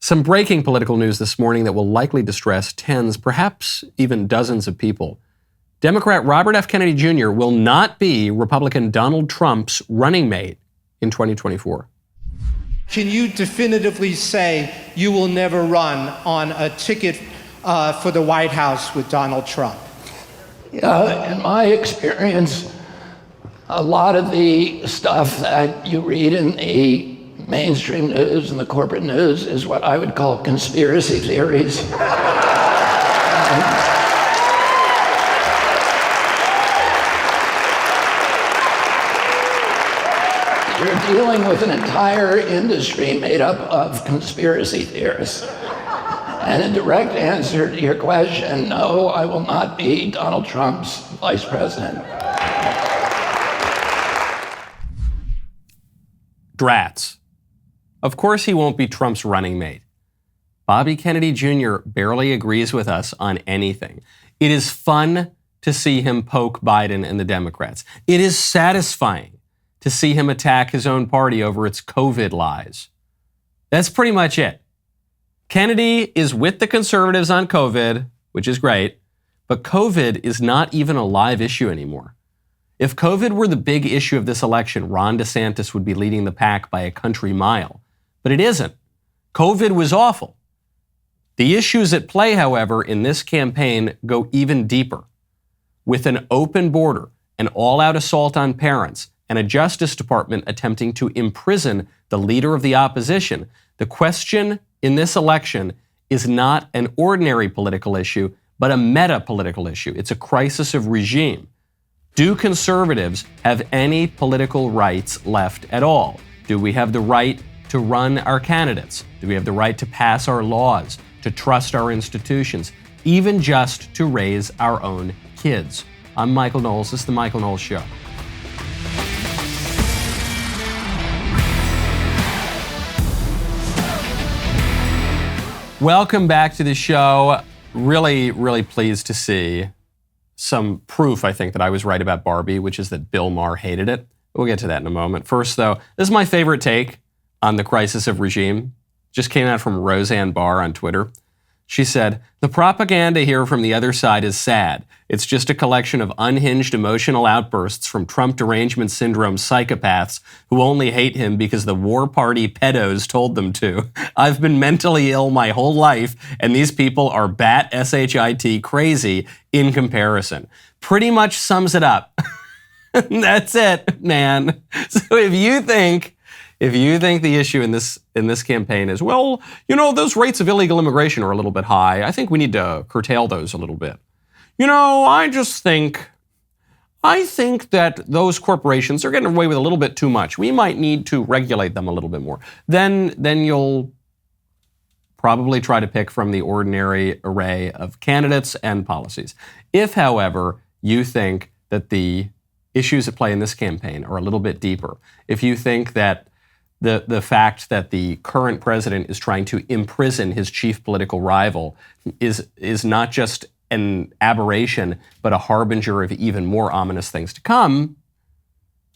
Some breaking political news this morning that will likely distress tens, perhaps even dozens of people. Democrat Robert F. Kennedy Jr. will not be Republican Donald Trump's running mate in 2024. Can you definitively say you will never run on a ticket for the White House with Donald Trump? Yeah, in my experience, a lot of the stuff that you read in the mainstream news and the corporate news is what I would call conspiracy theories. You're dealing with an entire industry made up of conspiracy theorists. And in direct answer to your question, no, I will not be Donald Trump's vice president. Drats. Of course he won't be Trump's running mate. Bobby Kennedy Jr. barely agrees with us on anything. It is fun to see him poke Biden and the Democrats. It is satisfying to see him attack his own party over its COVID lies. That's pretty much it. Kennedy is with the conservatives on COVID, which is great, but COVID is not even a live issue anymore. If COVID were the big issue of this election, Ron DeSantis would be leading the pack by a country mile. But it isn't. COVID was awful. The issues at play, however, in this campaign go even deeper. With an open border, an all-out assault on parents, and a Justice Department attempting to imprison the leader of the opposition, the question in this election is not an ordinary political issue, but a meta-political issue. It's a crisis of regime. Do conservatives have any political rights left at all? Do we have the right to run our candidates? Do we have the right to pass our laws, to trust our institutions, even just to raise our own kids? I'm Michael Knowles. This is The Michael Knowles Show. Welcome back to the show. Really pleased to see some proof, I think, that I was right about Barbie, which is that Bill Maher hated it. We'll get to that in a moment. First, though, this is my favorite take on the crisis of regime. Just came out from Roseanne on Twitter. She said, "The propaganda here from the other side is sad. It's just a collection of unhinged emotional outbursts from Trump derangement syndrome psychopaths who only hate him because the war party pedos told them to. I've been mentally ill my whole life, and these people are bat shit crazy in comparison." Pretty much sums it up. That's it, man. So if you think the issue in this campaign is, well, those rates of illegal immigration are a little bit high, I think we need to curtail those a little bit. I think that those corporations are getting away with a little bit too much. We might need to regulate them a little bit more. Then you'll probably try to pick from the ordinary array of candidates and policies. If, however, you think that the issues at play in this campaign are a little bit deeper, if you think that the fact that the current president is trying to imprison his chief political rival is not just an aberration, but a harbinger of even more ominous things to come,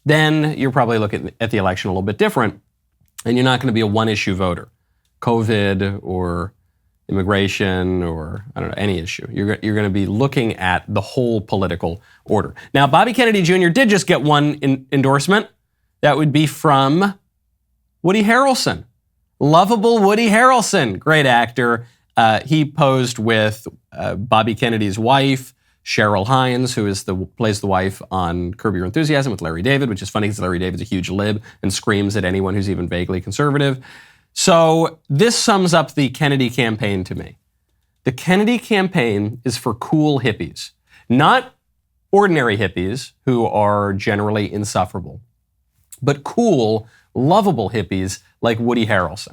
then you're probably looking at the election a little bit different, and you're not going to be a one-issue voter. COVID or immigration or, any issue. You're going to be looking at the whole political order. Now, Bobby Kennedy Jr. did just get one endorsement. That would be from Woody Harrelson. Lovable Woody Harrelson, great actor. He posed with Bobby Kennedy's wife, Cheryl Hines, who plays the wife on Curb Your Enthusiasm with Larry David, which is funny because Larry David's a huge lib and screams at anyone who's even vaguely conservative. So this sums up the Kennedy campaign to me. The Kennedy campaign is for cool hippies, not ordinary hippies who are generally insufferable, but cool, lovable hippies like Woody Harrelson.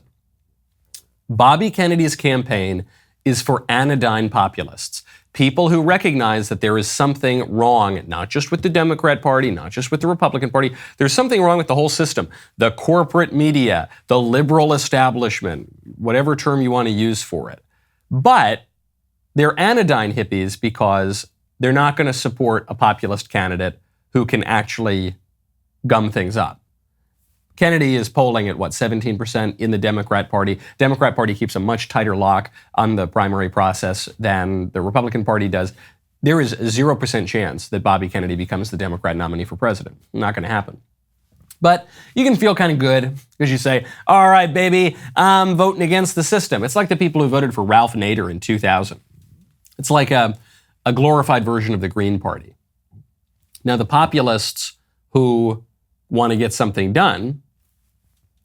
Bobby Kennedy's campaign is for anodyne populists, people who recognize that there is something wrong, not just with the Democrat Party, not just with the Republican Party. There's something wrong with the whole system. The corporate media, the liberal establishment, whatever term you want to use for it. But they're anodyne hippies because they're not going to support a populist candidate who can actually gum things up. Kennedy is polling at, 17% in the Democrat Party. Democrat Party keeps a much tighter lock on the primary process than the Republican Party does. There is a 0% chance that Bobby Kennedy becomes the Democrat nominee for president. Not going to happen. But you can feel kind of good because you say, all right, baby, I'm voting against the system. It's like the people who voted for Ralph Nader in 2000. It's like a glorified version of the Green Party. Now, the populists who want to get something done,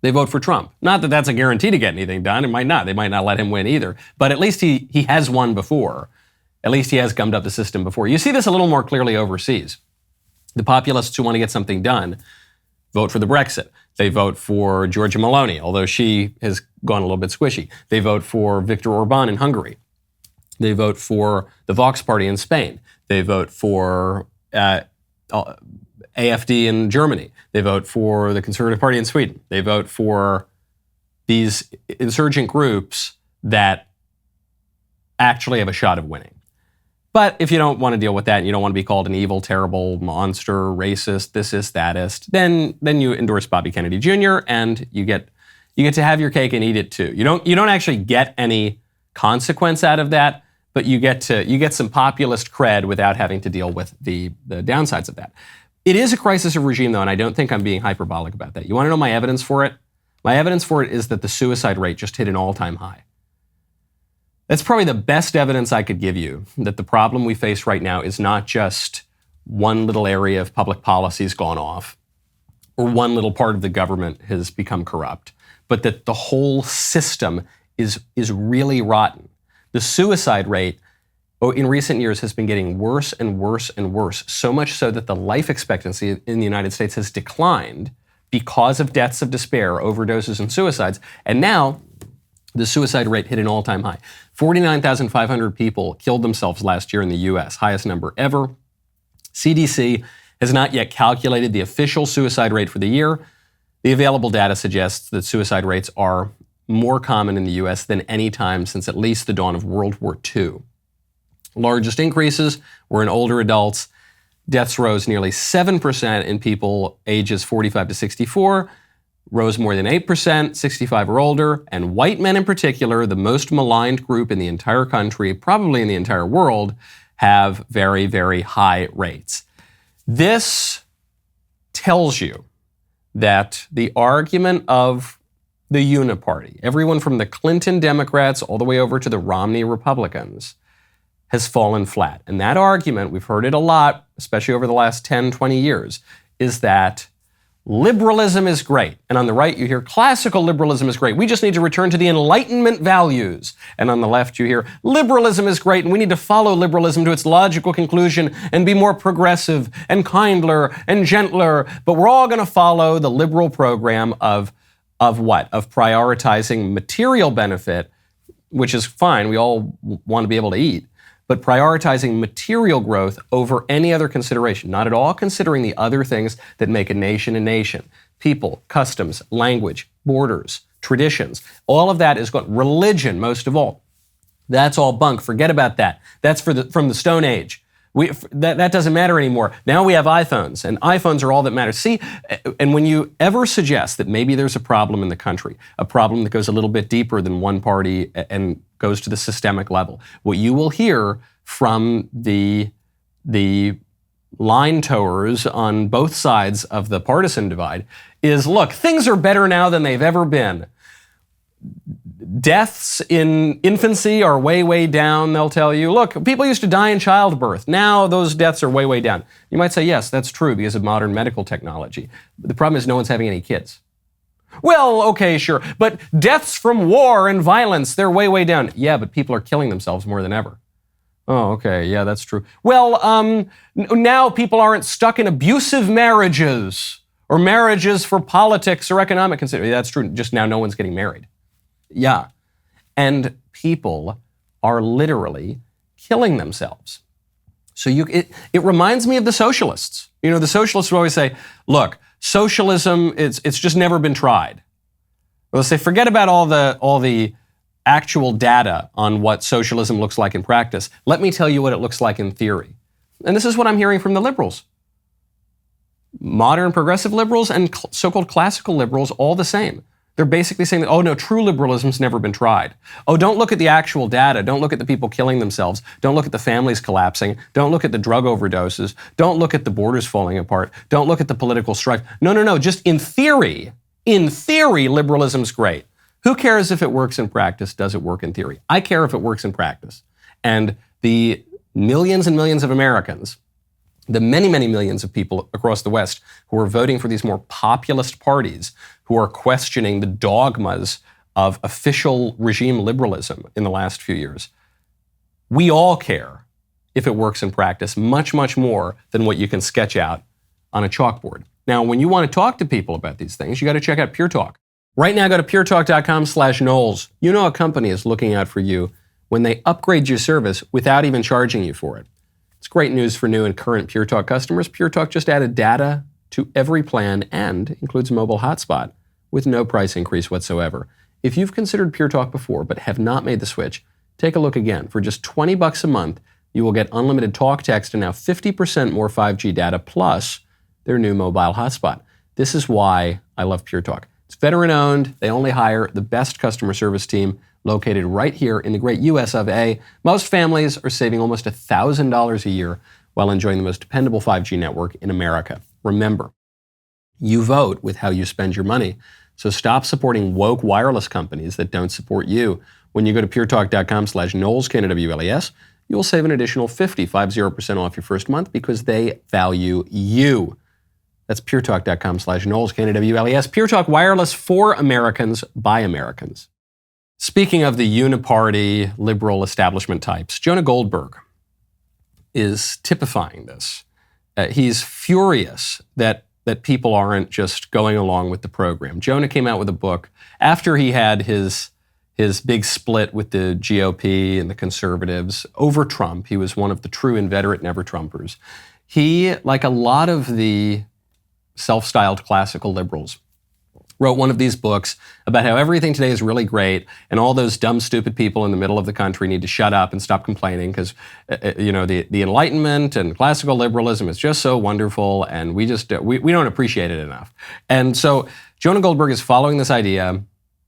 they vote for Trump. Not that that's a guarantee to get anything done. It might not. They might not let him win either. But at least he has won before. At least he has gummed up the system before. You see this a little more clearly overseas. The populists who want to get something done vote for the Brexit. They vote for Giorgia Meloni, although she has gone a little bit squishy. They vote for Viktor Orban in Hungary. They vote for the Vox Party in Spain. They vote for AfD in Germany. They vote for the Conservative Party in Sweden. They vote for these insurgent groups that actually have a shot of winning. But if you don't want to deal with that and you don't want to be called an evil, terrible monster, racist, thisist, thatist, then you endorse Bobby Kennedy Jr. and you get to have your cake and eat it too. You don't actually get any consequence out of that, but you get some populist cred without having to deal with the downsides of that. It is a crisis of regime, though, and I don't think I'm being hyperbolic about that. You want to know my evidence for it? My evidence for it is that the suicide rate just hit an all-time high. That's probably the best evidence I could give you that the problem we face right now is not just one little area of public policy's gone off or one little part of the government has become corrupt, but that the whole system is really rotten. The suicide rate in recent years has been getting worse and worse and worse, so much so that the life expectancy in the United States has declined because of deaths of despair, overdoses, and suicides. And now the suicide rate hit an all-time high. 49,500 people killed themselves last year in the U.S., highest number ever. CDC has not yet calculated the official suicide rate for the year. The available data suggests that suicide rates are more common in the U.S. than any time since at least the dawn of World War II. Largest increases were in older adults. Deaths rose nearly 7% in people ages 45 to 64, rose more than 8%, 65 or older, and white men in particular, the most maligned group in the entire country, probably in the entire world, have very, very high rates. This tells you that the argument of the uniparty, everyone from the Clinton Democrats all the way over to the Romney Republicans, has fallen flat. And that argument, we've heard it a lot, especially over the last 10, 20 years, is that liberalism is great. And on the right, you hear classical liberalism is great. We just need to return to the Enlightenment values. And on the left, you hear liberalism is great, and we need to follow liberalism to its logical conclusion and be more progressive and kinder and gentler. But we're all going to follow the liberal program of what? Of prioritizing material benefit, which is fine. We all want to be able to eat. But prioritizing material growth over any other consideration, not at all considering the other things that make a nation, people, customs, language, borders, traditions. All of that is gone. Religion, most of all. That's all bunk. Forget about that. That's from the Stone Age. That doesn't matter anymore. Now we have iPhones, and iPhones are all that matters. See, and when you ever suggest that maybe there's a problem in the country, a problem that goes a little bit deeper than one party and goes to the systemic level, what you will hear from the line towers on both sides of the partisan divide is, look, things are better now than they've ever been. Deaths in infancy are way, way down, they'll tell you. Look, people used to die in childbirth. Now those deaths are way, way down. You might say, yes, that's true because of modern medical technology. The problem is no one's having any kids. Well, okay, sure. But deaths from war and violence, they're way, way down. Yeah, but people are killing themselves more than ever. Oh, okay, yeah, that's true. Well, now people aren't stuck in abusive marriages or marriages for politics or economic consideration. That's true. Just now no one's getting married. Yeah. And people are literally killing themselves. So it reminds me of the socialists. You know, the socialists would always say, look, socialism, it's just never been tried. They'll say, forget about all the actual data on what socialism looks like in practice. Let me tell you what it looks like in theory. And this is what I'm hearing from the liberals. modern progressive liberals and so-called classical liberals all the same. They're basically saying that, oh no, true liberalism's never been tried. Oh, don't look at the actual data. Don't look at the people killing themselves. Don't look at the families collapsing. Don't look at the drug overdoses. Don't look at the borders falling apart. Don't look at the political strife. No. Just in theory, liberalism's great. Who cares if it works in practice? Does it work in theory? I care if it works in practice. And the millions and millions of Americans, the many, many millions of people across the West who are voting for these more populist parties, who are questioning the dogmas of official regime liberalism in the last few years, we all care if it works in practice much, much more than what you can sketch out on a chalkboard. Now, when you want to talk to people about these things, you got to check out Pure Talk. Right now, go to puretalk.com/Knowles. You know a company is looking out for you when they upgrade your service without even charging you for it. It's great news for new and current Pure Talk customers. Pure Talk just added data to every plan and includes a mobile hotspot with no price increase whatsoever. If you've considered Pure Talk before but have not made the switch, take a look again. For just $20 a month, you will get unlimited talk, text, and now 50% more 5G data plus their new mobile hotspot. This is why I love Pure Talk. It's veteran-owned. They only hire the best customer service team located right here in the great US of A. Most families are saving almost $1,000 a year while enjoying the most dependable 5G network in America. Remember, you vote with how you spend your money. So stop supporting woke wireless companies that don't support you. When you go to puretalk.com/Knowles, Knowles, you'll save an additional 50% off your first month because they value you. That's puretalk.com/Knowles, Knowles. Pure Talk Wireless for Americans by Americans. Speaking of the uniparty liberal establishment types, Jonah Goldberg is typifying this. He's furious that people aren't just going along with the program. Jonah came out with a book after he had his big split with the GOP and the conservatives over Trump. He was one of the true inveterate never-Trumpers. He, like a lot of the self-styled classical liberals, wrote one of these books about how everything today is really great and all those dumb, stupid people in the middle of the country need to shut up and stop complaining because, the Enlightenment and classical liberalism is just so wonderful and we don't appreciate it enough. And so Jonah Goldberg is following this idea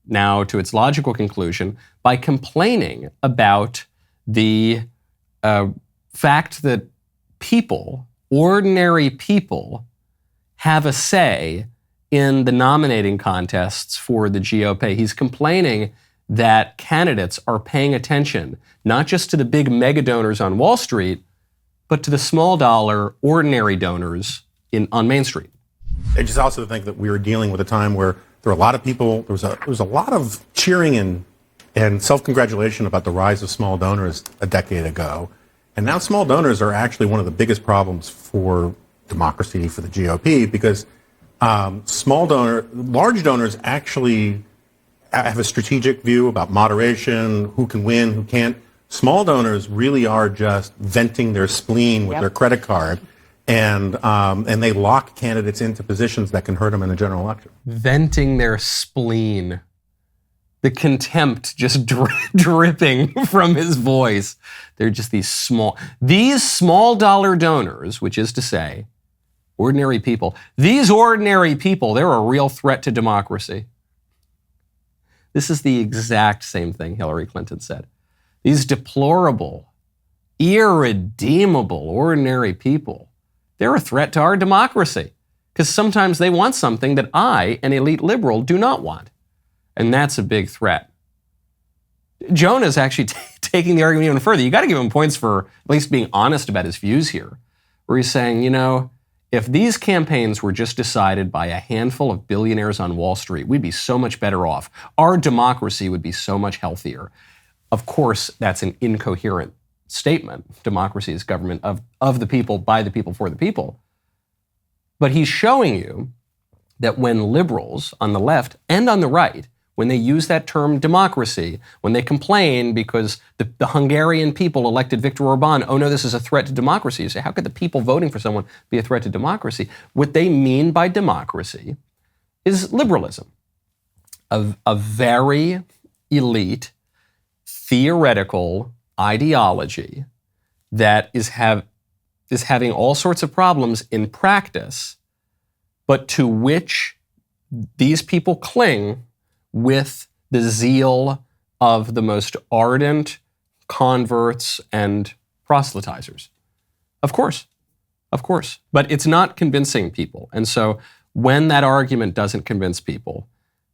now to its logical conclusion by complaining about the fact that people, ordinary people, have a say in the nominating contests for the GOP. He's complaining that candidates are paying attention not just to the big mega donors on Wall Street, but to the small dollar, ordinary donors on Main Street. I just also think that we were dealing with a time where there were a lot of people, there was a lot of cheering and self-congratulation about the rise of small donors a decade ago. And now small donors are actually one of the biggest problems for democracy, for the GOP, because large donors actually have a strategic view about moderation, who can win, who can't. Small donors really are just venting their spleen with their credit card, and they lock candidates into positions that can hurt them in a general election. Venting their spleen. The contempt just dripping from his voice. They're just these small dollar donors, which is to say, ordinary people. These ordinary people, they're a real threat to democracy. This is the exact same thing Hillary Clinton said. These deplorable, irredeemable, ordinary people, they're a threat to our democracy because sometimes they want something that I, an elite liberal, do not want. And that's a big threat. Jonah's actually taking the argument even further. You got to give him points for at least being honest about his views here, where he's saying, if these campaigns were just decided by a handful of billionaires on Wall Street, we'd be so much better off. Our democracy would be so much healthier. Of course, that's an incoherent statement. Democracy is government of the people, by the people, for the people. But he's showing you that when liberals on the left and on the right, when they use that term democracy, when they complain because the Hungarian people elected Viktor Orban, oh no, this is a threat to democracy. You say, how could the people voting for someone be a threat to democracy? What they mean by democracy is liberalism, a very elite, theoretical ideology that is having all sorts of problems in practice but to which these people cling with the zeal of the most ardent converts and proselytizers. Of course. But it's not convincing people. And so when that argument doesn't convince people,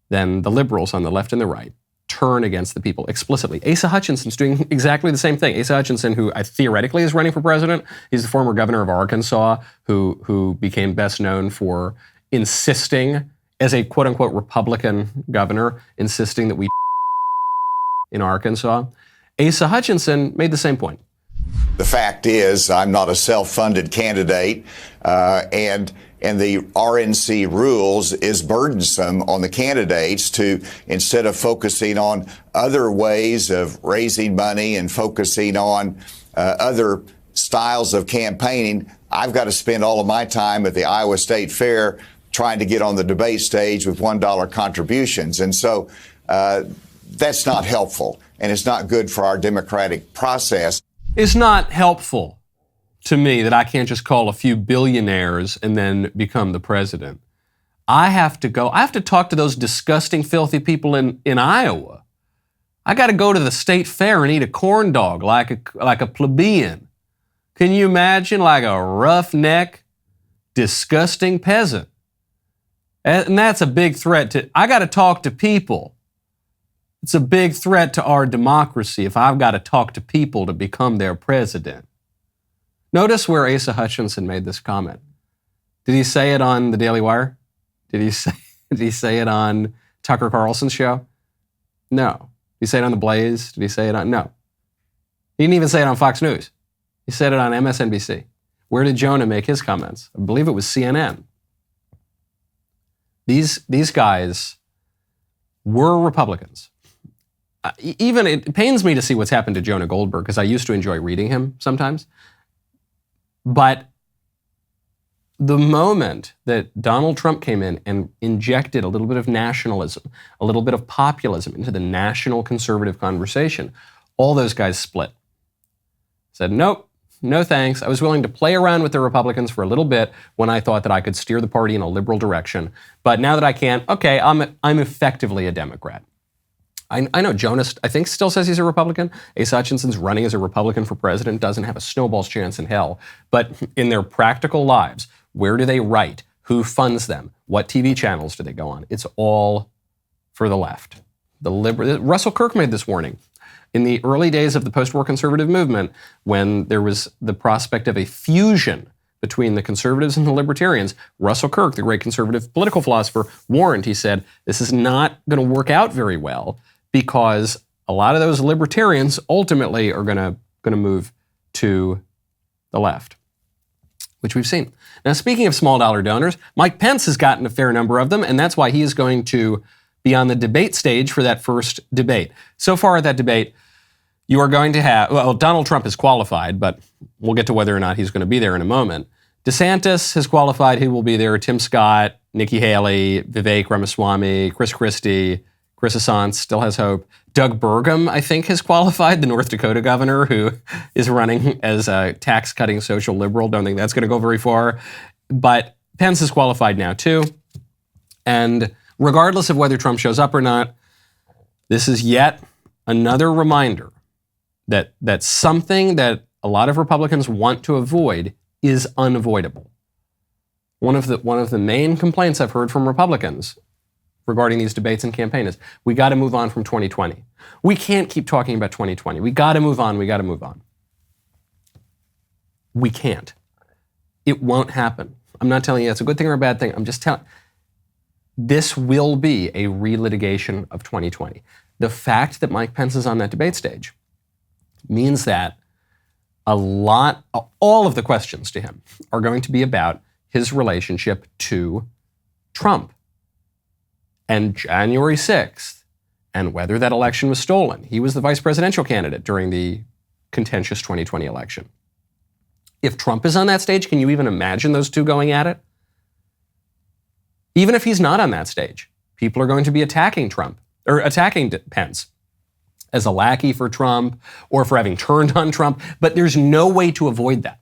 then the liberals on the left and the right turn against the people explicitly. Asa Hutchinson's doing exactly the same thing. Asa Hutchinson, who theoretically is running for president, he's the former governor of Arkansas, who became best known for insisting, as a quote-unquote Republican governor, insisting that we in Arkansas. Asa Hutchinson made the same point. The fact is, I'm not a self-funded candidate, and the RNC rules is burdensome on the candidates to, instead of focusing on other ways of raising money and focusing on other styles of campaigning, I've got to spend all of my time at the Iowa State Fair trying to get on the debate stage with $1 contributions. And so that's not helpful, and it's not good for our democratic process. It's not helpful to me that I can't just call a few billionaires and then become the president. I have to talk to those disgusting, filthy people in Iowa. I got to go to the state fair and eat a corn dog like a plebeian. Can you imagine, like a roughneck, disgusting peasant? And that's a big threat I got to talk to people. It's a big threat to our democracy if I've got to talk to people to become their president. Notice where Asa Hutchinson made this comment. Did he say it on the DailyWire? Did he say it on Tucker Carlson's show? No. Did he say it on The Blaze? Did he say it on? No. He didn't even say it on Fox News. He said it on MSNBC. Where did Jonah make his comments? I believe it was CNN. These guys were Republicans. Even it pains me to see what's happened to Jonah Goldberg, because I used to enjoy reading him sometimes. But the moment that Donald Trump came in and injected a little bit of nationalism, a little bit of populism into the national conservative conversation, all those guys split. Said, nope, no thanks. I was willing to play around with the Republicans for a little bit when I thought that I could steer the party in a liberal direction. But now that I can't, okay, I'm effectively a Democrat. I know Jonah, I think, still says he's a Republican. Asa Hutchinson's running as a Republican for president, doesn't have a snowball's chance in hell. But in their practical lives, where do they write? Who funds them? What TV channels do they go on? It's all for the left. Russell Kirk made this warning. In the early days of the post-war conservative movement, when there was the prospect of a fusion between the conservatives and the libertarians, Russell Kirk, the great conservative political philosopher, warned. He said, this is not going to work out very well, because a lot of those libertarians ultimately are going to move to the left, which we've seen. Now, speaking of small dollar donors, Mike Pence has gotten a fair number of them, and that's why he is going to be on the debate stage for that first debate. So far at that debate, you are going to have, well, Donald Trump is qualified, but we'll get to whether or not he's going to be there in a moment. DeSantis has qualified. He will be there. Tim Scott, Nikki Haley, Vivek Ramaswamy, Chris Christie, Chris Assange still has hope. Doug Burgum, I think, has qualified, the North Dakota governor who is running as a tax-cutting social liberal. Don't think that's going to go very far. But Pence is qualified now, too. And regardless of whether Trump shows up or not, this is yet another reminder that something that a lot of Republicans want to avoid is unavoidable. One of the main complaints I've heard from Republicans regarding these debates and campaign is, we got to move on from 2020. We can't keep talking about 2020. We got to move on. We got to move on. We can't. It won't happen. I'm not telling you that's a good thing or a bad thing. I'm just telling. This will be a relitigation of 2020. The fact that Mike Pence is on that debate stage means that all of the questions to him are going to be about his relationship to Trump and January 6th and whether that election was stolen. He was the vice presidential candidate during the contentious 2020 election. If Trump is on that stage, can you even imagine those two going at it? Even if he's not on that stage, people are going to be attacking Trump or attacking Pence as a lackey for Trump or for having turned on Trump. But there's no way to avoid that.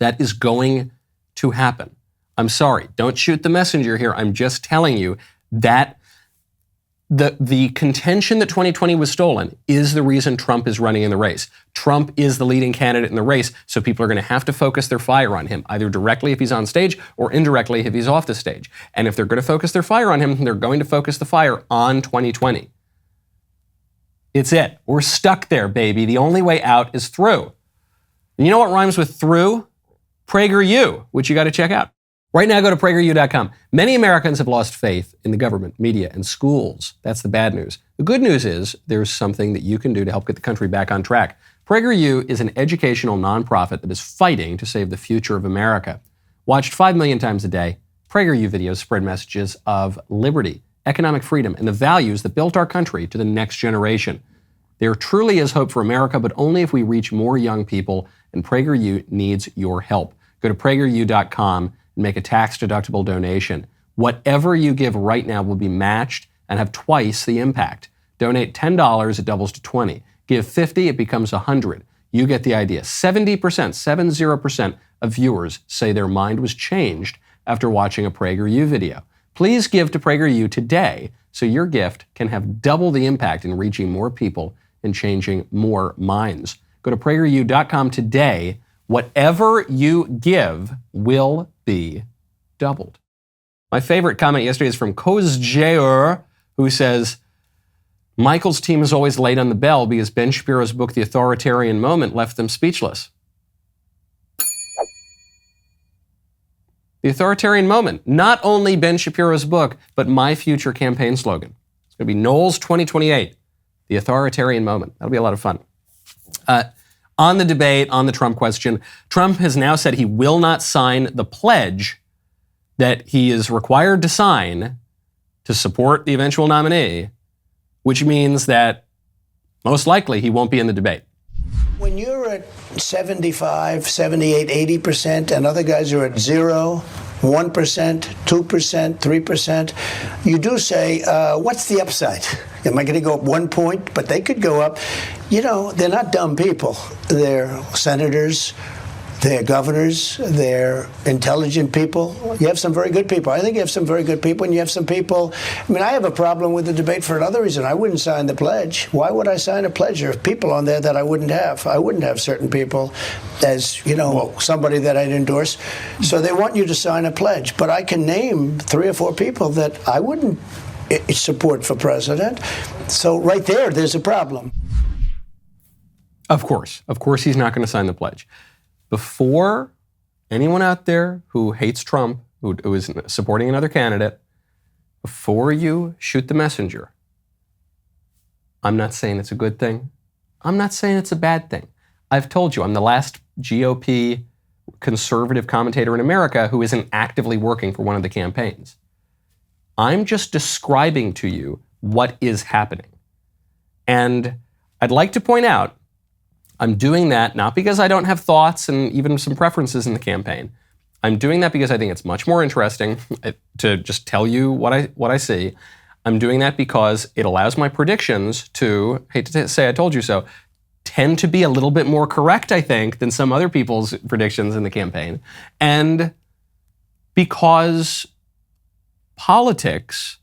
That is going to happen. I'm sorry. Don't shoot the messenger here. I'm just telling you that the contention that 2020 was stolen is the reason Trump is running in the race. Trump is the leading candidate in the race, so people are going to have to focus their fire on him, either directly if he's on stage or indirectly if he's off the stage. And if they're going to focus their fire on him, they're going to focus the fire on 2020. It's it. We're stuck there, baby. The only way out is through. And you know what rhymes with through? PragerU, which you got to check out. Right now, go to PragerU.com. Many Americans have lost faith in the government, media, and schools. That's the bad news. The good news is there's something that you can do to help get the country back on track. PragerU is an educational nonprofit that is fighting to save the future of America. Watched 5 million times a day, PragerU videos spread messages of liberty, economic freedom, and the values that built our country to the next generation. There truly is hope for America, but only if we reach more young people, and PragerU needs your help. Go to PragerU.com and make a tax-deductible donation. Whatever you give right now will be matched and have twice the impact. Donate $10, it doubles to $20. Give $50, it becomes $100. You get the idea. 70% of viewers say their mind was changed after watching a PragerU video. Please give to PragerU today so your gift can have double the impact in reaching more people and changing more minds. Go to PragerU.com today. Whatever you give will be doubled. My favorite comment yesterday is from Kozjeur, who says, Michael's team is always late on the bell because Ben Shapiro's book, The Authoritarian Moment, left them speechless. The Authoritarian Moment. Not only Ben Shapiro's book, but my future campaign slogan. It's going to be Knowles 2028. The Authoritarian Moment. That'll be a lot of fun. On the debate, on the Trump question, Trump has now said he will not sign the pledge that he is required to sign to support the eventual nominee, which means that most likely he won't be in the debate. When you're at 75, 78, 80%, and other guys are at 0, 1%, 2%, 3%, you do say, what's the upside? Am I going to go up 1 point? But they could go up. You know, they're not dumb people. They're senators, they're governors, they're intelligent people. You have some very good people. I think you have some very good people, and you have some people. I mean, I have a problem with the debate for another reason. I wouldn't sign the pledge. Why would I sign a pledge? There are people on there that I wouldn't have. I wouldn't have certain people as, you know, somebody that I'd endorse. So they want you to sign a pledge. But I can name 3 or 4 people that I wouldn't support for president. So right there's a problem. Of course he's not going to sign the pledge. Before anyone out there who hates Trump, who is supporting another candidate, before you shoot the messenger, I'm not saying it's a good thing. I'm not saying it's a bad thing. I've told you, I'm the last GOP conservative commentator in America who isn't actively working for one of the campaigns. I'm just describing to you what is happening. And I'd like to point out, I'm doing that not because I don't have thoughts and even some preferences in the campaign. I'm doing that because I think it's much more interesting to just tell you what I see. I'm doing that because it allows my predictions to, hate to say I told you so, tend to be a little bit more correct, I think, than some other people's predictions in the campaign. And because politics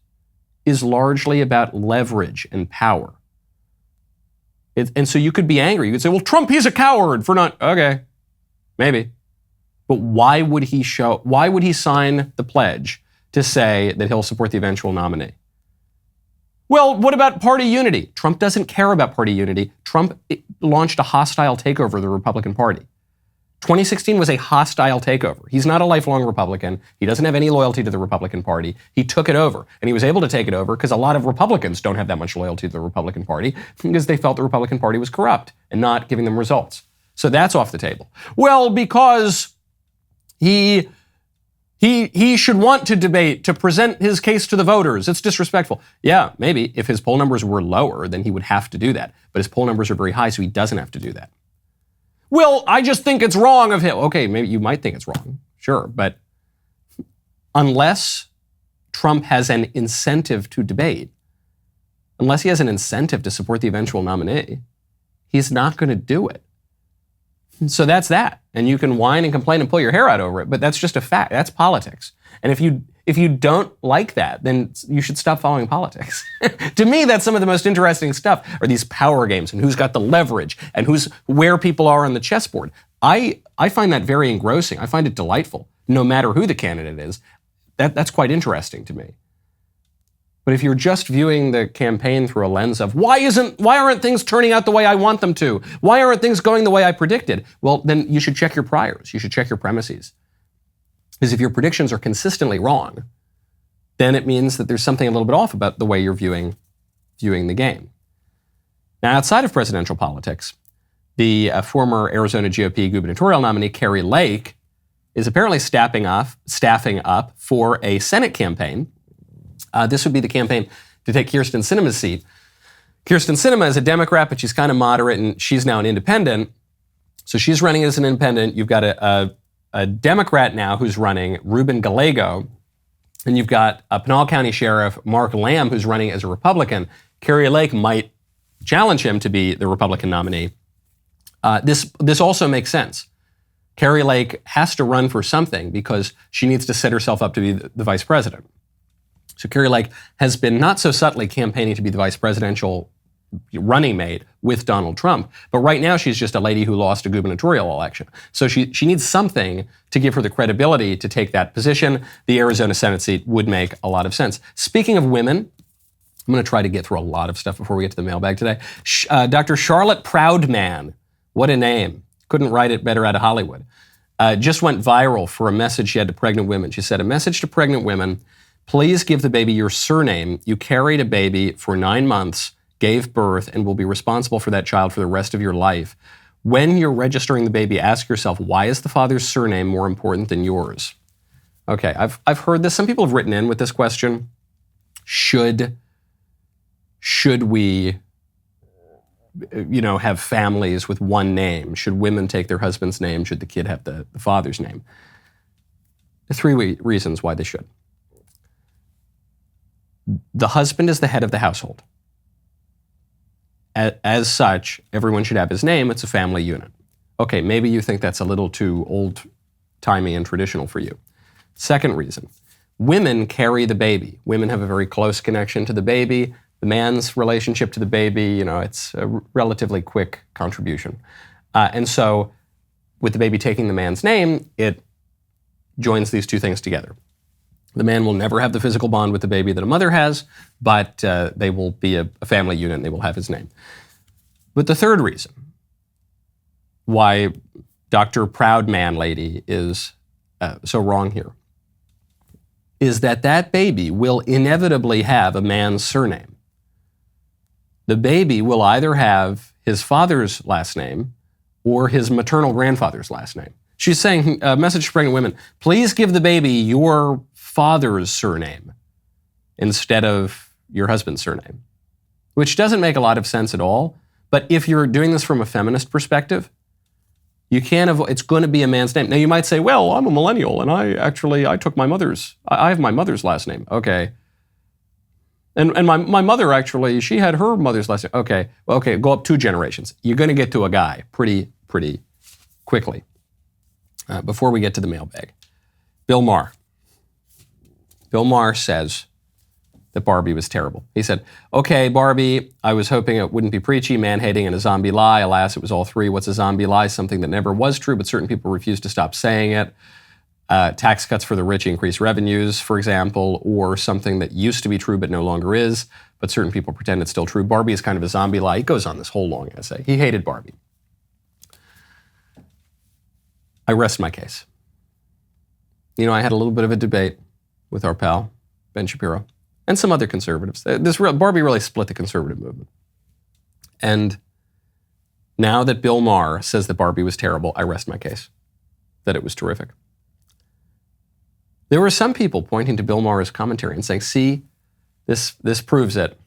is largely about leverage and power. And so you could be angry. You could say, well, Trump, he's a coward for not, okay, maybe. But why would he sign the pledge to say that he'll support the eventual nominee? Well, what about party unity? Trump doesn't care about party unity. Trump launched a hostile takeover of the Republican Party. 2016 was a hostile takeover. He's not a lifelong Republican. He doesn't have any loyalty to the Republican Party. He took it over. And he was able to take it over because a lot of Republicans don't have that much loyalty to the Republican Party because they felt the Republican Party was corrupt and not giving them results. So that's off the table. Well, because he should want to debate, to present his case to the voters. It's disrespectful. Yeah, maybe if his poll numbers were lower, then he would have to do that. But his poll numbers are very high, so he doesn't have to do that. Well, I just think it's wrong of him. Okay, maybe you might think it's wrong. Sure, but unless Trump has an incentive to debate, unless he has an incentive to support the eventual nominee, he's not going to do it. So that's that. And you can whine and complain and pull your hair out over it, but that's just a fact. That's politics. And if you don't like that, then you should stop following politics. To me, that's some of the most interesting stuff, are these power games and who's got the leverage and where people are on the chessboard. I find that very engrossing. I find it delightful, no matter who the candidate is. That's quite interesting to me. But if you're just viewing the campaign through a lens of why aren't things turning out the way I want them to? Why aren't things going the way I predicted? Well, then you should check your priors. You should check your premises. Because if your predictions are consistently wrong, then it means that there's something a little bit off about the way you're viewing the game. Now, outside of presidential politics, the former Arizona GOP gubernatorial nominee, Kari Lake, is apparently staffing up for a Senate campaign. This would be the campaign to take Kyrsten Sinema's seat. Kyrsten Sinema is a Democrat, but she's kind of moderate, and she's now an independent. So she's running as an independent. You've got a Democrat now who's running, Ruben Gallego, and you've got a Pinal County Sheriff, Mark Lamb, who's running as a Republican. Kari Lake might challenge him to be the Republican nominee. This also makes sense. Kari Lake has to run for something because she needs to set herself up to be the vice president. So Kari Lake has been not so subtly campaigning to be the vice presidential running mate with Donald Trump, but right now she's just a lady who lost a gubernatorial election. So she needs something to give her the credibility to take that position. The Arizona Senate seat would make a lot of sense. Speaking of women, I'm going to try to get through a lot of stuff before we get to the mailbag today. Dr. Charlotte Proudman, what a name. Couldn't write it better out of Hollywood. Just went viral for a message she had to pregnant women. She said, a message to pregnant women, please give the baby your surname. You carried a baby for 9 months, gave birth, and will be responsible for that child for the rest of your life. When you're registering the baby, ask yourself, why is the father's surname more important than yours? Okay, I've heard this. Some people have written in with this question. Should we, have families with one name? Should women take their husband's name? Should the kid have the father's name? There are 3 reasons why they should. The husband is the head of the household. As such, everyone should have his name. It's a family unit. Okay, maybe you think that's a little too old-timey and traditional for you. Second reason, women carry the baby. Women have a very close connection to the baby. The man's relationship to the baby, it's a relatively quick contribution. And so with the baby taking the man's name, it joins these 2 things together. The man will never have the physical bond with the baby that a mother has, but they will be a family unit and they will have his name. But the third reason why Dr. Proudman lady is so wrong here is that baby will inevitably have a man's surname. The baby will either have his father's last name or his maternal grandfather's last name. She's saying, message to pregnant women, please give the baby your father's surname instead of your husband's surname, which doesn't make a lot of sense at all. But if you're doing this from a feminist perspective, you can't avoid, it's going to be a man's name. Now you might say, well, I'm a millennial and I took my mother's, I have my mother's last name. Okay. And my mother actually, she had her mother's last name. Okay. Well, okay, go up 2 generations. You're going to get to a guy pretty quickly. Before we get to the mailbag, Bill Maher. Bill Maher says that Barbie was terrible. He said, okay, Barbie, I was hoping it wouldn't be preachy, man-hating, and a zombie lie. Alas, it was all 3. What's a zombie lie? Something that never was true, but certain people refuse to stop saying it. Tax cuts for the rich increase revenues, for example, or something that used to be true but no longer is, but certain people pretend it's still true. Barbie is kind of a zombie lie. He goes on this whole long essay. He hated Barbie. I rest my case. I had a little bit of a debate with our pal, Ben Shapiro, and some other conservatives. Barbie really split the conservative movement. And now that Bill Maher says that Barbie was terrible, I rest my case, that it was terrific. There were some people pointing to Bill Maher's commentary and saying, see, this proves it.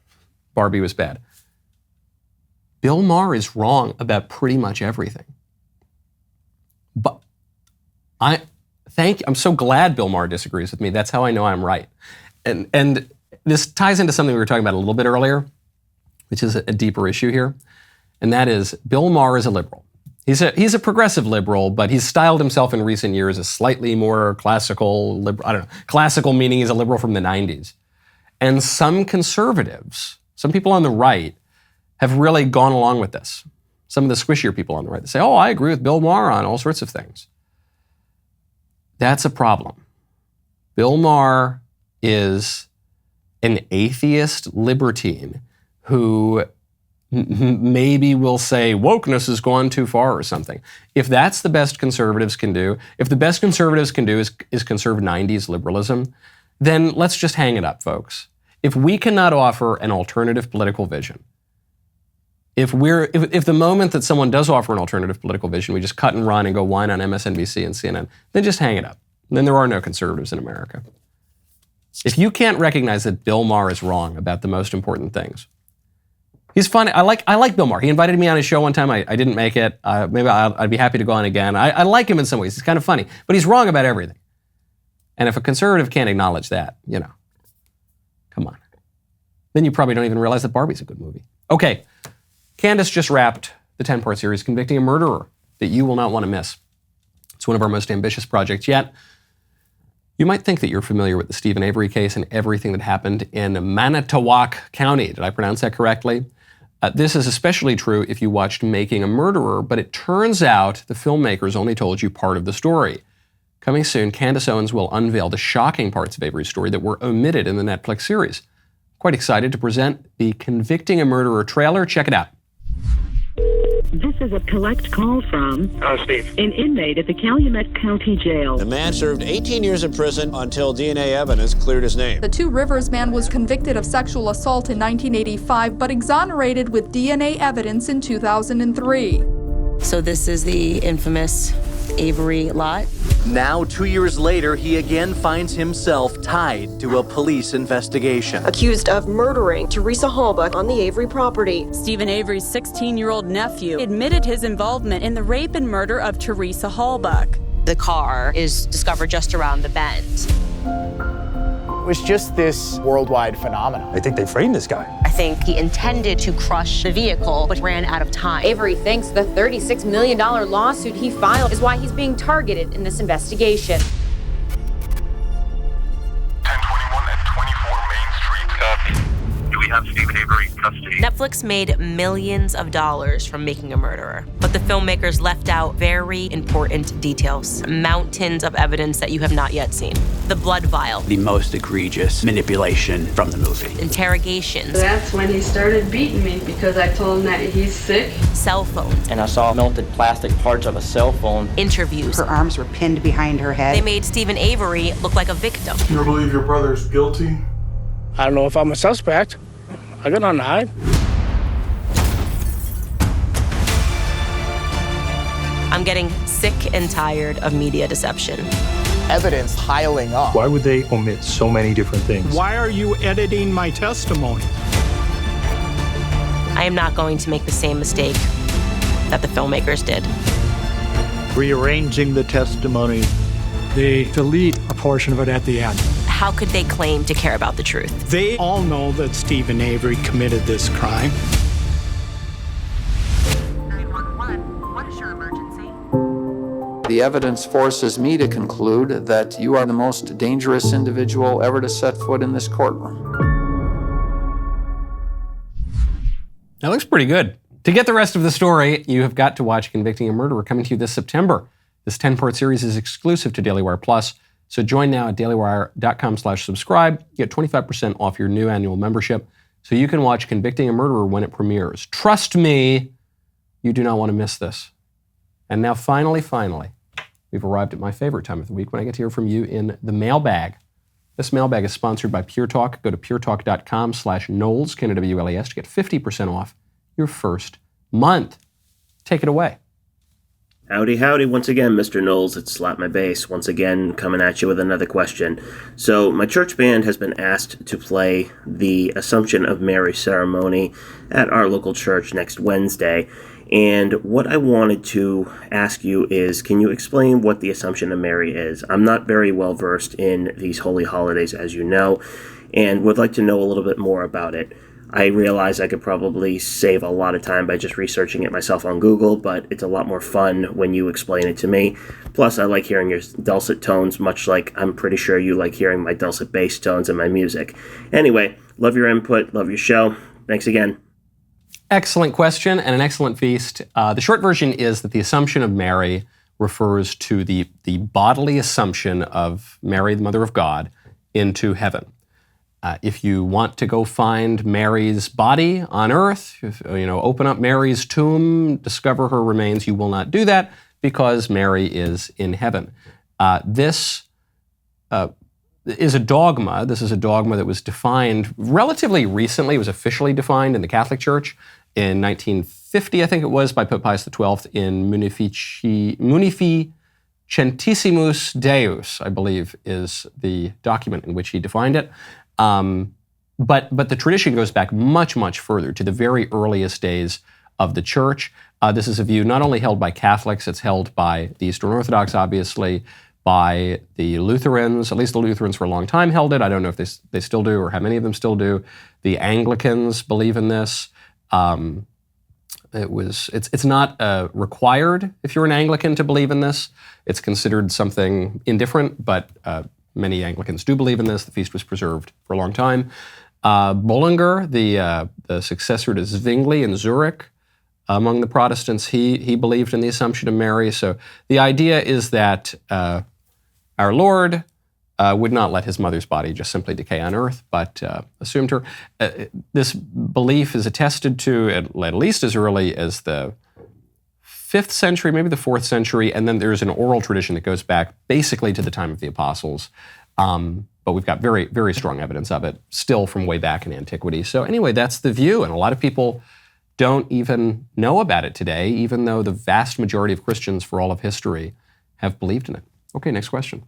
Barbie was bad. Bill Maher is wrong about pretty much everything. But I'm so glad Bill Maher disagrees with me. That's how I know I'm right. And this ties into something we were talking about a little bit earlier, which is a deeper issue here. And that is Bill Maher is a liberal. He's a progressive liberal, but he's styled himself in recent years as slightly more classical liberal. I don't know. Classical meaning he's a liberal from the 90s. And some conservatives, some people on the right, have really gone along with this. Some of the squishier people on the right, they say, oh, I agree with Bill Maher on all sorts of things. That's a problem. Bill Maher is an atheist libertine who maybe will say wokeness has gone too far or something. If that's the best conservatives can do, if the best conservatives can do is conserve 90s liberalism, then let's just hang it up, folks. If we cannot offer an alternative political vision, if the moment that someone does offer an alternative political vision, we just cut and run and go whine on MSNBC and CNN, then just hang it up. Then there are no conservatives in America. If you can't recognize that Bill Maher is wrong about the most important things, he's funny. I like Bill Maher. He invited me on his show one time. I didn't make it. Maybe I'd be happy to go on again. I like him in some ways. He's kind of funny, but he's wrong about everything. And if a conservative can't acknowledge that, come on. Then you probably don't even realize that Barbie's a good movie. Okay, Candace just wrapped the 10-part series, Convicting a Murderer, that you will not want to miss. It's one of our most ambitious projects yet. You might think that you're familiar with the Stephen Avery case and everything that happened in Manitowoc County. Did I pronounce that correctly? This is especially true if you watched Making a Murderer, but it turns out the filmmakers only told you part of the story. Coming soon, Candace Owens will unveil the shocking parts of Avery's story that were omitted in the Netflix series. Quite excited to present the Convicting a Murderer trailer. Check it out. This is a collect call from Steve. An inmate at the Calumet County Jail. The man served 18 years in prison until DNA evidence cleared his name. The Two Rivers man was convicted of sexual assault in 1985, but exonerated with DNA evidence in 2003. So this is the infamous Avery lot. Now, 2 years later, he again finds himself tied to a police investigation. Accused of murdering Teresa Halbach on the Avery property. Stephen Avery's 16-year-old nephew admitted his involvement in the rape and murder of Teresa Halbach. The car is discovered just around the bend. It was just this worldwide phenomenon. I think they framed this guy. I think he intended to crush the vehicle, but ran out of time. Avery thinks the $36 million lawsuit he filed is why he's being targeted in this investigation. 1021 and 24 Main Street. Copy. Do we have Stephen Avery in custody? Netflix made millions of dollars from Making a Murderer, but the filmmakers left out very important details, mountains of evidence that you have not yet seen. The blood vial. The most egregious manipulation from the movie. Interrogations. That's when he started beating me because I told him that he's sick. Cell phones. And I saw melted plastic parts of a cell phone. Interviews. Her arms were pinned behind her head. They made Stephen Avery look like a victim. You believe your brother's guilty? I don't know if I'm a suspect. I got nothing to hide. I'm getting sick and tired of media deception. Evidence piling up. Why would they omit so many different things? Why are you editing my testimony? I am not going to make the same mistake that the filmmakers did. Rearranging the testimony. They delete a portion of it at the end. How could they claim to care about the truth? They all know that Stephen Avery committed this crime. 911, what is your emergency? The evidence forces me to conclude that you are the most dangerous individual ever to set foot in this courtroom. That looks pretty good. To get the rest of the story, you have got to watch Convicting a Murderer, coming to you this September. This 10-part series is exclusive to DailyWire Plus, so join now at dailywire.com/subscribe. Get 25% off your new annual membership so you can watch Convicting a Murderer when it premieres. Trust me, you do not want to miss this. And now finally, we've arrived at my favorite time of the week when I get to hear from you in the Mailbag. This Mailbag is sponsored by Pure Talk. Go to puretalk.com/Knowles, Knowles, to get 50% off your first month. Take it away. Howdy, once again, Mr. Knowles, it's Slap My Bass, once again coming at you with another question. So, my church band has been asked to play the Assumption of Mary ceremony at our local church next Wednesday, and what I wanted to ask you is, can you explain what the Assumption of Mary is? I'm not very well versed in these holy holidays, as you know, and would like to know a little bit more about it. I realize I could probably save a lot of time by just researching it myself on Google, but it's a lot more fun when you explain it to me. Plus, I like hearing your dulcet tones, much like I'm pretty sure you like hearing my dulcet bass tones in my music. Anyway, love your input, love your show. Thanks again. Excellent question and an excellent feast. The short version is that the Assumption of Mary refers to the bodily assumption of Mary, the Mother of God, into heaven. If you want to go find Mary's body on earth, open up Mary's tomb, discover her remains, you will not do that because Mary is in heaven. This is a dogma. This is a dogma that was defined relatively recently. It was officially defined in the Catholic Church in 1950, I think it was, by Pope Pius XII in Munificentissimus Deus, I believe, is the document in which he defined it. But the tradition goes back much, much further to the very earliest days of the Church. This is a view not only held by Catholics, it's held by the Eastern Orthodox, obviously, by the Lutherans. At least the Lutherans for a long time held it. I don't know if they still do or how many of them still do. The Anglicans believe in this. It's not required if you're an Anglican to believe in this. It's considered something indifferent, but many Anglicans do believe in this. The feast was preserved for a long time. Bullinger, the successor to Zwingli in Zurich, among the Protestants, he believed in the Assumption of Mary. So the idea is that our Lord would not let his mother's body just simply decay on earth, but assumed her. This belief is attested to at least as early as the 5th century, maybe the 4th century, and then there's an oral tradition that goes back basically to the time of the apostles. But we've got very, very strong evidence of it still from way back in antiquity. So anyway, that's the view, and a lot of people don't even know about it today, even though the vast majority of Christians for all of history have believed in it. Okay, next question.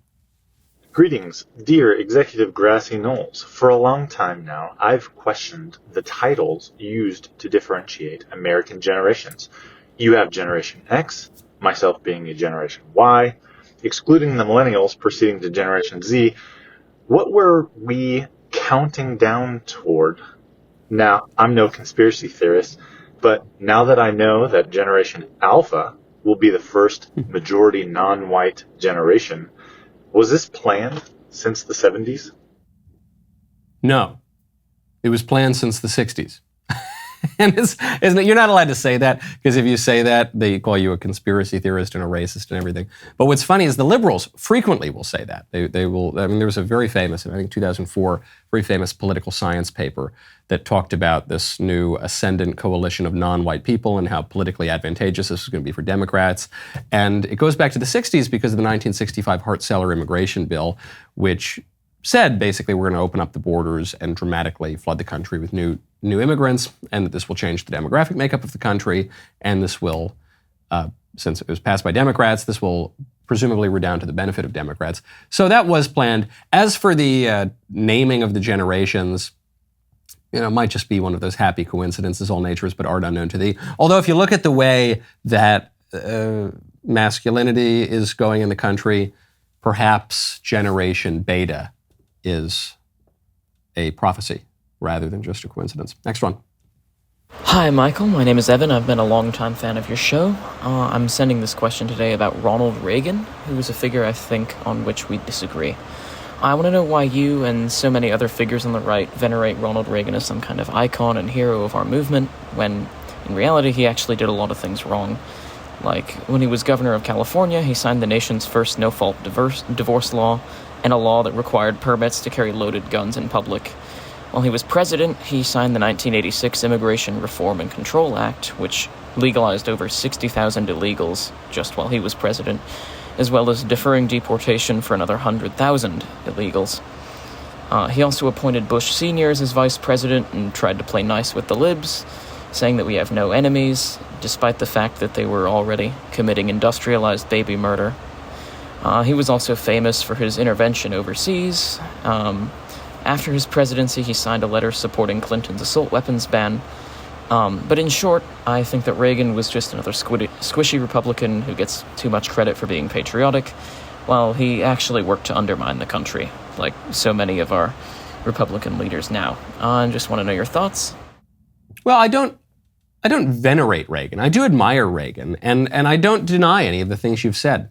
Greetings, dear Executive Grassy Knowles. For a long time now, I've questioned the titles used to differentiate American generations. You have Generation X, myself being a Generation Y, excluding the millennials proceeding to Generation Z. What were we counting down toward? Now, I'm no conspiracy theorist, but now that I know that Generation Alpha will be the first majority non-white generation, was this planned since the 70s? No. It was planned since the 60s. And isn't it? You're not allowed to say that, because if you say that, they call you a conspiracy theorist and a racist and everything. But what's funny is the liberals frequently will say that. They will. I mean, there was a very famous, I think 2004, very famous political science paper that talked about this new ascendant coalition of non-white people and how politically advantageous this was going to be for Democrats. And it goes back to the 60s because of the 1965 Hart-Celler immigration bill, which said basically we're going to open up the borders and dramatically flood the country with new immigrants, and that this will change the demographic makeup of the country, and this will, since it was passed by Democrats, this will presumably redound to the benefit of Democrats. So that was planned. As for the naming of the generations, it might just be one of those happy coincidences, all natures but art unknown to thee. Although if you look at the way that masculinity is going in the country, perhaps Generation Beta is a prophecy rather than just a coincidence. Next one. Hi, Michael. My name is Evan. I've been a longtime fan of your show. I'm sending this question today about Ronald Reagan, who is a figure I think on which we disagree. I want to know why you and so many other figures on the right venerate Ronald Reagan as some kind of icon and hero of our movement, when in reality he actually did a lot of things wrong. Like, when he was governor of California, he signed the nation's first no-fault divorce law, and a law that required permits to carry loaded guns in public. While he was president, he signed the 1986 Immigration Reform and Control Act, which legalized over 60,000 illegals just while he was president, as well as deferring deportation for another 100,000 illegals. He also appointed Bush Sr. as his vice president and tried to play nice with the libs, saying that we have no enemies, despite the fact that they were already committing industrialized baby murder. He was also famous for his intervention overseas. After his presidency, he signed a letter supporting Clinton's assault weapons ban. But in short, I think that Reagan was just another squishy Republican who gets too much credit for being patriotic, while he actually worked to undermine the country, like so many of our Republican leaders now. I just want to know your thoughts. Well, I don't venerate Reagan. I do admire Reagan, and I don't deny any of the things you've said.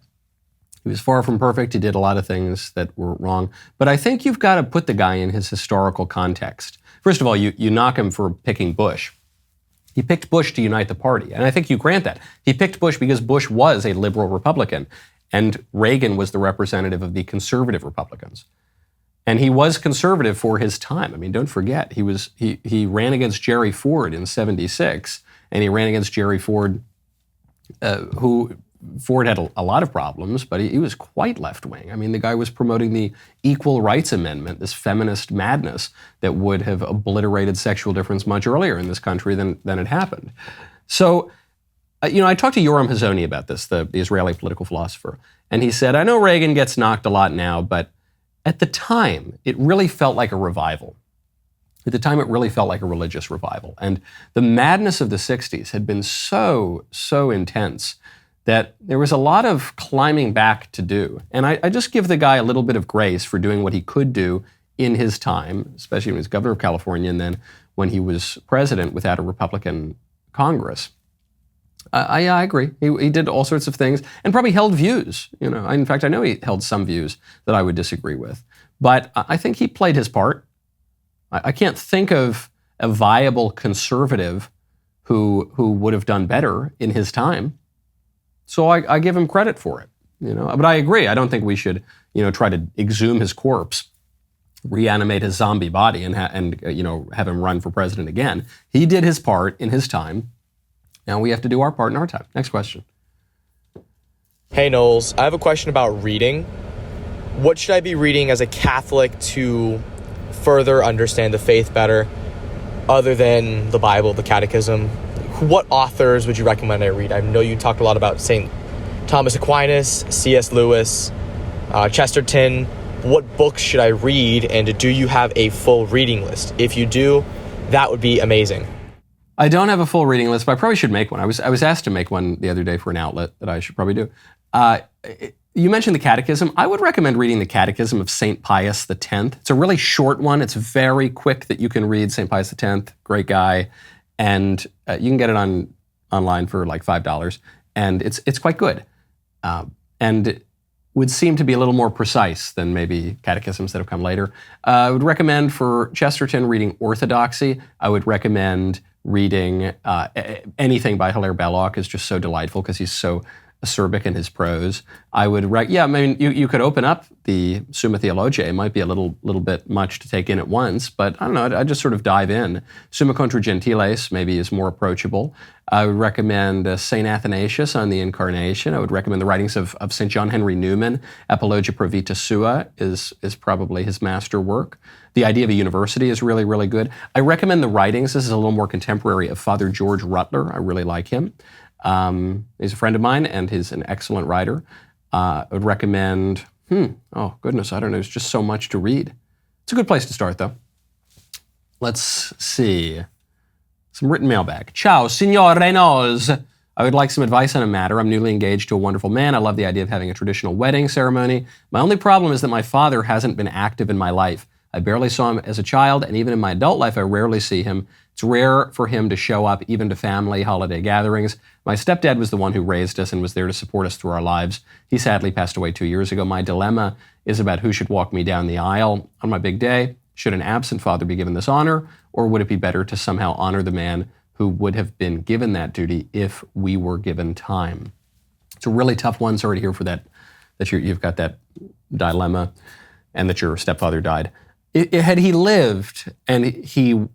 He was far from perfect. He did a lot of things that were wrong. But I think you've got to put the guy in his historical context. First of all, you knock him for picking Bush. He picked Bush to unite the party, and I think you grant that. He picked Bush because Bush was a liberal Republican, and Reagan was the representative of the conservative Republicans. And he was conservative for his time. I mean, don't forget, he ran against Jerry Ford in '76, and he ran against Jerry Ford, who Ford had a lot of problems, but he was quite left-wing. I mean, the guy was promoting the Equal Rights Amendment, this feminist madness that would have obliterated sexual difference much earlier in this country than it happened. So, I talked to Yoram Hazony about this, the Israeli political philosopher, and he said, I know Reagan gets knocked a lot now, but at the time, it really felt like a revival. At the time, it really felt like a religious revival. And the madness of the 60s had been so intense that there was a lot of climbing back to do. And I just give the guy a little bit of grace for doing what he could do in his time, especially when he was governor of California and then when he was president without a Republican Congress. I agree. He did all sorts of things and probably held views. In fact, I know he held some views that I would disagree with. But I think he played his part. I can't think of a viable conservative who would have done better in his time. So I give him credit for it, But I agree. I don't think we should, try to exhume his corpse, reanimate his zombie body, and have him run for president again. He did his part in his time. Now we have to do our part in our time. Next question. Hey, Knowles. I have a question about reading. What should I be reading as a Catholic to further understand the faith better, other than the Bible, the Catechism? What authors would you recommend I read? I know you talked a lot about St. Thomas Aquinas, C.S. Lewis, Chesterton. What books should I read, and do you have a full reading list? If you do, that would be amazing. I don't have a full reading list, but I probably should make one. I was asked to make one the other day for an outlet that I should probably do. You mentioned the Catechism. I would recommend reading the Catechism of St. Pius X. It's a really short one. It's very quick that you can read. St. Pius X, great guy. And you can get it online for like $5, and it's quite good, and it would seem to be a little more precise than maybe catechisms that have come later. I would recommend for Chesterton reading Orthodoxy. I would recommend reading anything by Hilaire Belloc. Is just so delightful because he's so acerbic in his prose. I would you could open up the Summa Theologiae. It might be a little bit much to take in at once, but I don't know, I'd just sort of dive in. Summa Contra Gentiles maybe is more approachable. I would recommend St. Athanasius on the Incarnation. I would recommend the writings of St. John Henry Newman. Apologia Pro Vita Sua is probably his master work. The Idea of a University is really, really good. I recommend the writings, this is a little more contemporary, of Father George Rutler. I really like him. He's a friend of mine, and he's an excellent writer. I would recommend, oh goodness, I don't know, there's just so much to read. It's a good place to start, though. Let's see. Some written mailbag. Ciao, Signor Knowles. I would like some advice on a matter. I'm newly engaged to a wonderful man. I love the idea of having a traditional wedding ceremony. My only problem is that my father hasn't been active in my life. I barely saw him as a child, and even in my adult life, I rarely see him. It's rare for him to show up even to family holiday gatherings. My stepdad was the one who raised us and was there to support us through our lives. He sadly passed away 2 years ago. My dilemma is about who should walk me down the aisle on my big day. Should an absent father be given this honor, or would it be better to somehow honor the man who would have been given that duty if we were given time? It's a really tough one. Sorry to hear for that you've got that dilemma and that your stepfather died. Had he lived and he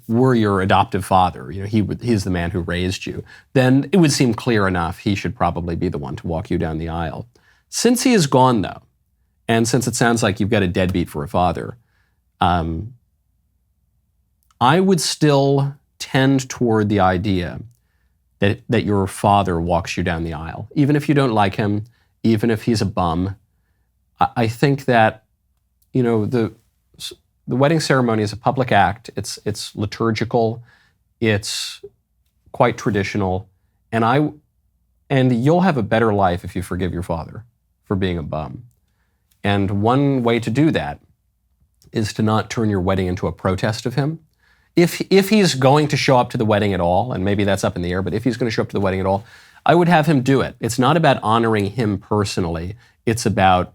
were your adoptive father, he's the man who raised you, then it would seem clear enough he should probably be the one to walk you down the aisle. Since he is gone, though, and since it sounds like you've got a deadbeat for a father, I would still tend toward the idea that your father walks you down the aisle, even if you don't like him, even if he's a bum. I think that, the wedding ceremony is a public act. It's liturgical. It's quite traditional. And you'll have a better life if you forgive your father for being a bum. And one way to do that is to not turn your wedding into a protest of him. if he's going to show up to the wedding at all, and maybe that's up in the air, but if he's going to show up to the wedding at all, I would have him do it. It's not about honoring him personally. It's about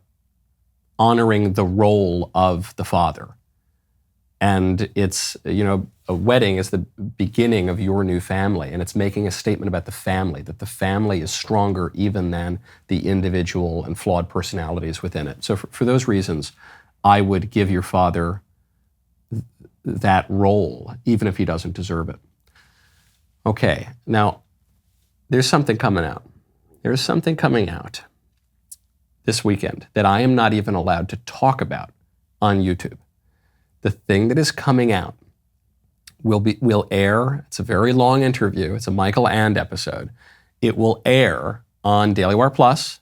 honoring the role of the father. And it's, a wedding is the beginning of your new family, and it's making a statement about the family, that the family is stronger even than the individual and flawed personalities within it. So for those reasons, I would give your father that role, even if he doesn't deserve it. Okay, now, there's something coming out. There's something coming out this weekend that I am not even allowed to talk about on YouTube. The thing that is coming out will air. It's a very long interview. It's a Michael and episode. It will air on DailyWire Plus,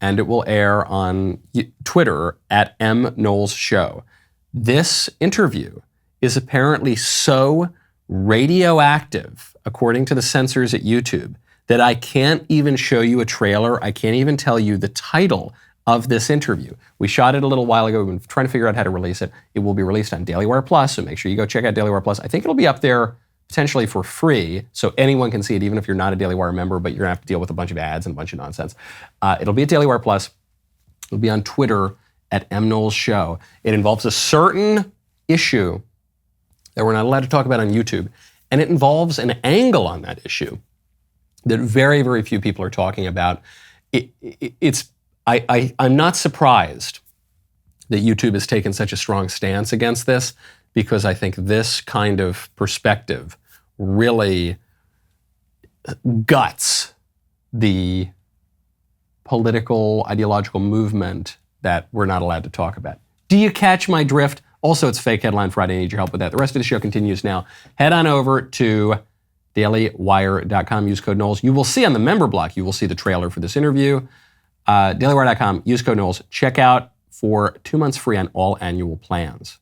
and it will air on Twitter at MKnowles Show. This interview is apparently so radioactive, according to the censors at YouTube, that I can't even show you a trailer. I can't even tell you the title of this interview. We shot it a little while ago. We've been trying to figure out how to release it. It will be released on DailyWire Plus, so make sure you go check out DailyWire Plus. I think it'll be up there potentially for free, so anyone can see it, even if you're not a DailyWire member, but you're gonna have to deal with a bunch of ads and a bunch of nonsense. It'll be at DailyWire Plus. It'll be on Twitter at MKnowles Show. It involves a certain issue that we're not allowed to talk about on YouTube, and it involves an angle on that issue that very, very few people are talking about. I'm not surprised that YouTube has taken such a strong stance against this, because I think this kind of perspective really guts the political, ideological movement that we're not allowed to talk about. Do you catch my drift? Also, it's Fake Headline Friday. I need your help with that. The rest of the show continues now. Head on over to dailywire.com. Use code Knowles. You will see on the member block, you will see the trailer for this interview. dailywire.com. Use code Knowles. Check out for 2 months free on all annual plans.